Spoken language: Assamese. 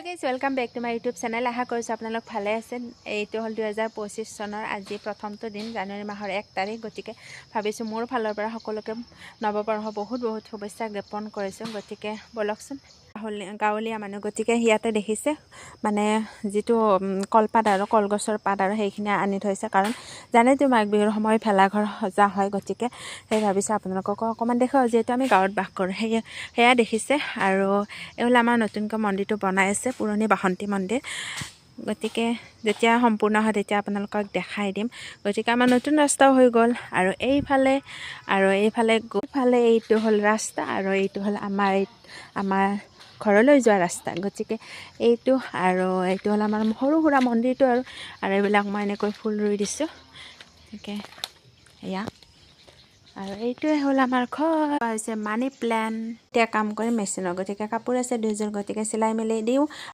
Guys welcome back to my YouTube channel. আশা কৰিছোঁ আপোনালোক ভালে আছে। এইটো হ'ল 2025 চনৰ আজি প্ৰথমটো দিন, জানুৱাৰী মাহৰ 1 তাৰিখ। গতিকে ভাবিছোঁ মোৰ ফালৰ পৰা সকলোকে নৱবৰ্ষ বহুত শুভেচ্ছা জ্ঞাপন কৰিছোঁ। গতিকে বলকচোন, গাঁৱলীয়া মানুহ, গতিকে ইয়াতে দেখিছে মানে যিটো কলপাত আৰু কলগছৰ পাত আৰু সেইখিনি আনি থৈছে, কাৰণ জানেতো মাঘ বিহুৰ সময় ভেলাঘৰ সজা হয়। গতিকে সেই ভাবিছোঁ আপোনালোককো অকণমান দেখুৱাওঁ, যিহেতু আমি গাঁৱত বাস কৰোঁ। সেয়া দেখিছে। আৰু এই হ'ল আমাৰ নতুনকৈ মন্দিৰটো বনাই আছে, পুৰণি বাসন্তী মন্দিৰ। গতিকে যেতিয়া সম্পূৰ্ণ হয় তেতিয়া আপোনালোকক দেখাই দিম। গতিকে আমাৰ নতুন ৰাস্তাও হৈ গ'ল, আৰু এইফালে এইটো হ'ল ৰাস্তা, আৰু এইটো হ'ল আমাৰ ঘৰলৈ যোৱা ৰাস্তা। গতিকে এইটো হ'ল আমাৰ সৰু সুৰা মন্দিৰটো, আৰু এইবিলাক মই এনেকৈ ফুল ৰুই দিছোঁ। গতিকে এয়া, আৰু এইটোৱে হ'ল আমাৰ ঘৰ, হৈছে মানি প্লেণ্ট। এতিয়া কাম কৰিম মেচিনৰ, গতিকে কাপোৰ আছে 2যোৰ, গতিকে চিলাই মেলি দিওঁ